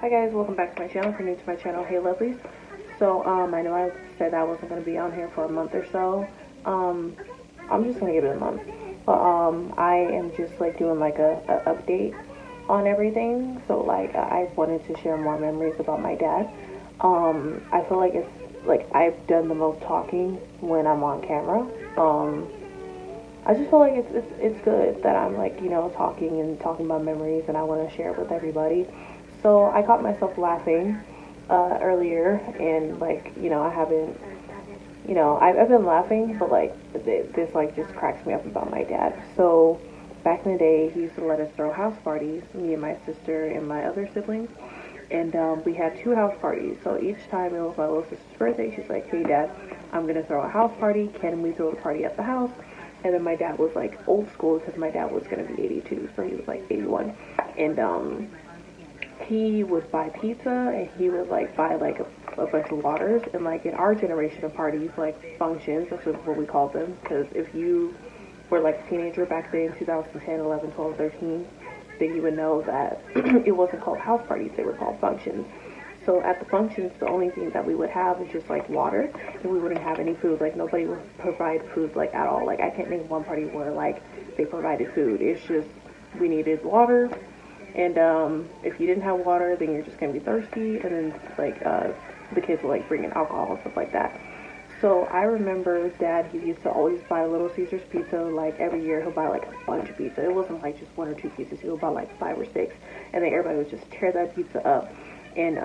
Hi guys, welcome back to my channel. If you're new to my channel, hey lovelies. So I know I said I wasn't gonna be on here for a month or so. Um, I'm just gonna give it a month. But I am just like doing like a update on everything. So like I wanted to share more memories about my dad. I feel like it's like I've done the most talking when I'm on camera. I just feel like it's good that I'm like, talking and talking about memories, and I want to share it with everybody. So I caught myself laughing earlier, and like, I haven't, I've been laughing, but like this like just cracks me up about my dad. So back in the day, he used to let us throw house parties, me and my sister and my other siblings. And we had two house parties. So each time it was my little sister's birthday, she's like, "Hey dad, I'm gonna throw a house party. Can we throw the party at the house?" And then my dad was like old school because my dad was gonna be 82, so he was like 81. And he would buy pizza, and he would like buy like a bunch of waters. And like in our generation of parties, like functions, that's what we called them. Because if you were like a teenager back then, 2010, 11, 12, 13, then you would know that it wasn't called house parties, they were called functions. So at the functions, the only thing that we would have is just like water, and we wouldn't have any food. Like nobody would provide food like at all. Like I can't name one party where like they provided food. It's just we needed water, and if you didn't have water, then you're just gonna be thirsty, and then like the kids would like bring in alcohol and stuff like that. So I remember dad, he used to always buy Little Caesars pizza. Like every year he'll buy like a bunch of pizza. It wasn't like just one or two pieces. He would buy like five or six. And then everybody would just tear that pizza up. And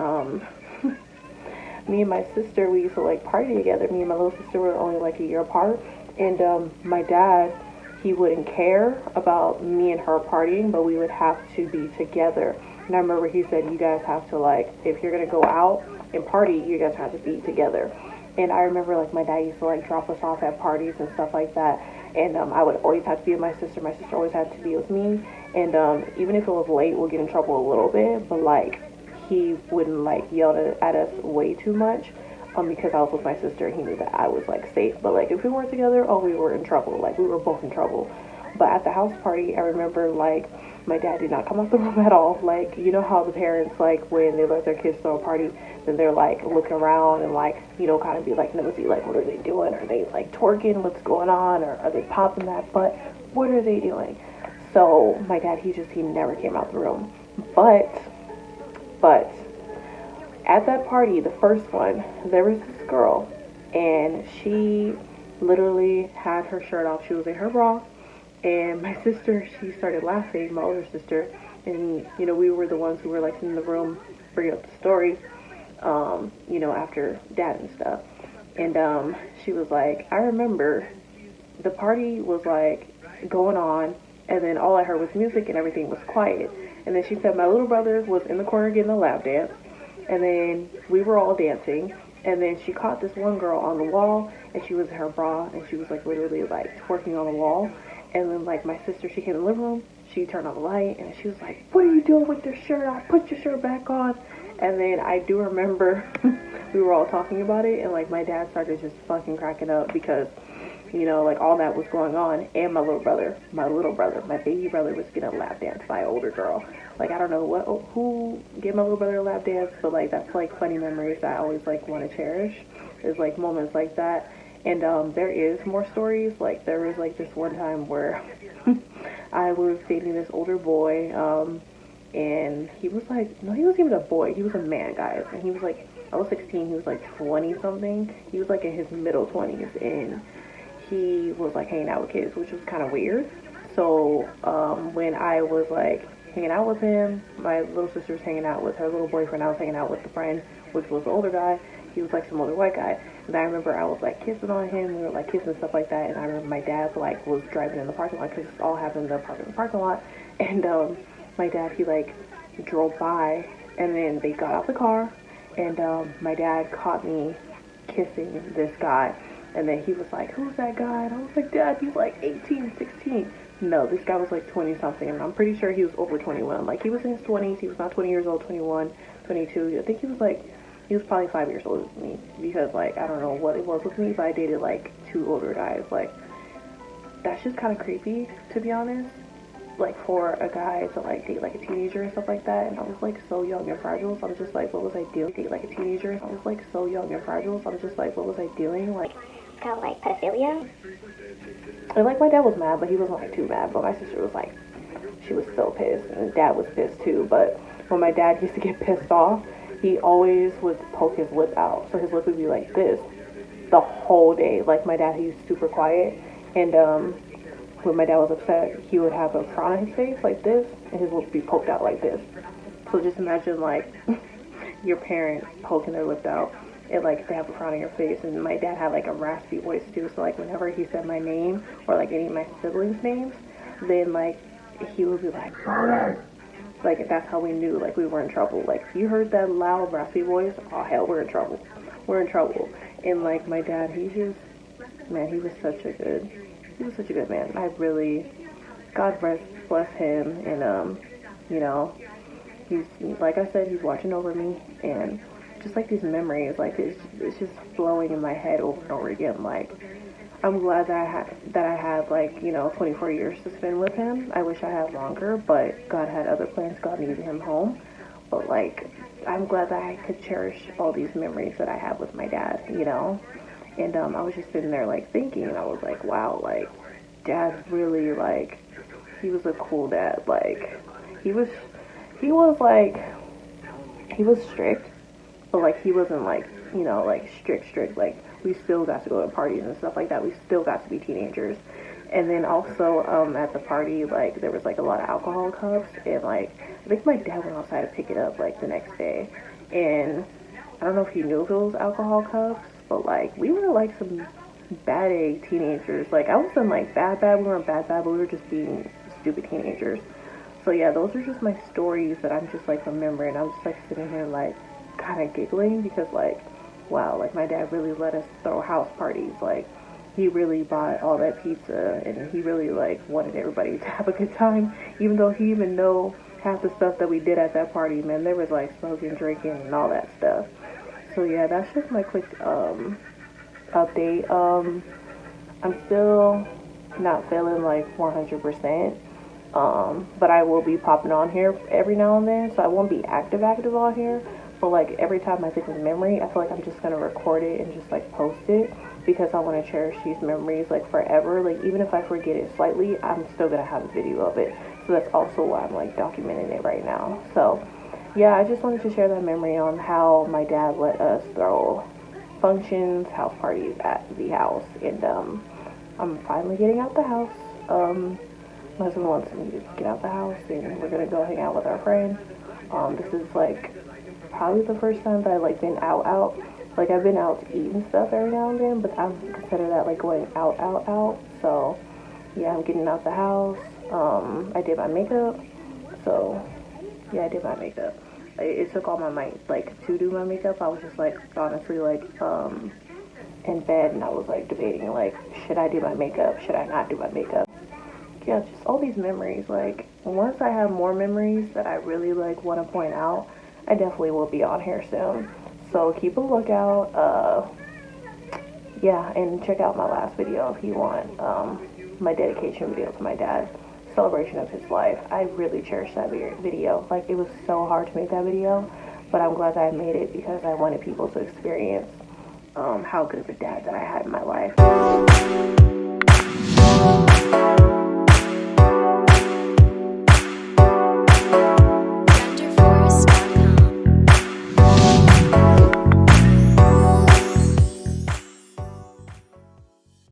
me and my sister, we used to like party together. Me and my little sister were only like a year apart. And my dad, he wouldn't care about me and her partying, but we would have to be together. And I remember he said, "You guys have to like, if you're gonna go out and party, you guys have to be together." And I remember like my dad used to like drop us off at parties and stuff like that. And I would always have to be with my sister. My sister always had to be with me. And even if it was late, we'll get in trouble a little bit. But like he wouldn't like yell at us way too much. Because I was with my sister and he knew that I was like safe. But like if we weren't together, oh, we were in trouble. Like we were both in trouble. But at the house party, I remember like my dad did not come out the room at all. Like, you know how the parents, like, when they let their kids throw a party, then they're like looking around and like, kind of be like nosy, like, what are they doing? Are they like twerking? What's going on? Or are they popping that butt? What are they doing? So my dad, he never came out the room. But at that party, the first one, there was this girl, and she literally had her shirt off. She was in her bra, and my sister, she started laughing, my older sister, and we were the ones who were like in the room bringing up the story, after dad and stuff. And she was like, I remember the party was like going on, and then all I heard was music and everything was quiet. And then she said my little brother was in the corner getting a lap dance, and then we were all dancing. And then she caught this one girl on the wall, and she was in her bra, and she was like literally like twerking on the wall. And then like my sister, she came in the living room, she turned on the light, and she was like, "What are you doing with your shirt off? Put your shirt back on." And then I do remember we were all talking about it, and like my dad started just fucking cracking up because like all that was going on, and my baby brother was getting a lap dance by an older girl. Like I don't know who gave my little brother a lap dance, but like that's like funny memories that I always like want to cherish. Is like moments like that. And there is more stories. Like there was like this one time where I was dating this older boy, and he was like, no, he wasn't even a boy. He was a man, guys. And he was like, I was 16. He was like 20 something. He was like in his middle 20s, and he was like hanging out with kids, which was kind of weird. So when I was like hanging out with him, my little sister was hanging out with her little boyfriend. I was hanging out with the friend, which was the older guy. He was like some older white guy. And I remember I was like kissing on him. We were like kissing and stuff like that. And I remember my dad like was driving in the parking lot because this all happened in the parking lot. And my dad, he like drove by, and then they got out the car, and my dad caught me kissing this guy. And then he was like, "Who's that guy?" And I was like, "Dad, he's like 18, 16." No, this guy was like 20 something, and I'm pretty sure he was over 21. Like he was in his 20s. He was not 20 years old, 21, 22. I think he was probably 5 years older than me, because like I don't know what it was with me, but I dated like two older guys. Like that's just kind of creepy, to be honest. like for a guy to like date like a teenager and stuff like that, and I was like so young and fragile, so I'm just like, what was I doing? Date like a teenager. I was like so young and fragile, so I'm just like, what was I doing? Like, It's kind of like pedophilia. and like my dad was mad, but he wasn't like too mad. But my sister was like, she was still pissed, and dad was pissed too. But when my dad used to get pissed off, he always would poke his lip out, so his lip would be like this the whole day. Like my dad, he was super quiet, and when my dad was upset, he would have a frown on his face like this, and his lip would be poked out like this. So just imagine like your parent poking their lip out, and like they have a frown on your face. And my dad had like a raspy voice too, so like whenever he said my name or like any of my siblings' names, then like he would be like that's how we knew like we were in trouble. Like if you heard that loud raspy voice, oh hell, we're in trouble. We're in trouble. And like my dad, he just, man, he was such a good man. I really, God bless him, and you know, he's, like I said, he's watching over me, and just like these memories, like it's just flowing in my head over and over again. Like I'm glad that I had like, you know, 24 years to spend with him. I wish I had longer, but God had other plans. God needed him home. But like, I'm glad that I could cherish all these memories that I had with my dad, you know. And I was just sitting there like thinking, and I was like, wow, like dad really, like, he was a cool dad. Like he was like, he was strict, but like he wasn't like, you know, like strict. Like we still got to go to parties and stuff like that. We still got to be teenagers. And then also at the party, like there was like a lot of alcohol cups, and like I think my dad went outside to pick it up like the next day, and I don't know if he knew if it was alcohol cups, but like we were like some bad A teenagers. Like I wasn't like bad, we weren't bad, but we were just being stupid teenagers. So yeah, those are just my stories that I'm just like remembering. I'm just like sitting here like kind of giggling because like, wow, like my dad really let us throw house parties. Like he really bought all that pizza, and he really like wanted everybody to have a good time, even though he even know half the stuff that we did at that party. Man, there was like smoking, drinking, and all that stuff. So yeah, that's just my quick update. I'm still not feeling like 100%. But I will be popping on here every now and then, so I won't be active on here. But like every time I think of a memory, I feel like I'm just gonna record it and just like post it, because I want to cherish these memories like forever. Like even if I forget it slightly, I'm still gonna have a video of it. So that's also why I'm like documenting it right now. So yeah, I just wanted to share that memory on how my dad let us throw functions, house parties at the house, and I'm finally getting out the house. My husband wants me to get out the house, and we're gonna go hang out with our friend. This is like probably the first time that I like been out. Like I've been out to eat and stuff every now and then, but I don't consider that like going out. So yeah, I'm getting out the house. I did my makeup. So yeah, I did my makeup. It took all my might like to do my makeup. I was just like honestly like in bed, and I was like debating like, should I do my makeup? Should I not do my makeup? Yeah, just all these memories. Like once I have more memories that I really like want to point out, I definitely will be on here soon. So keep a lookout. Yeah, and check out my last video if you want my dedication video to my dad, celebration of his life. I really cherish that video. Like it was so hard to make that video, but I'm glad that I made it because I wanted people to experience how good of a dad that I had in my life.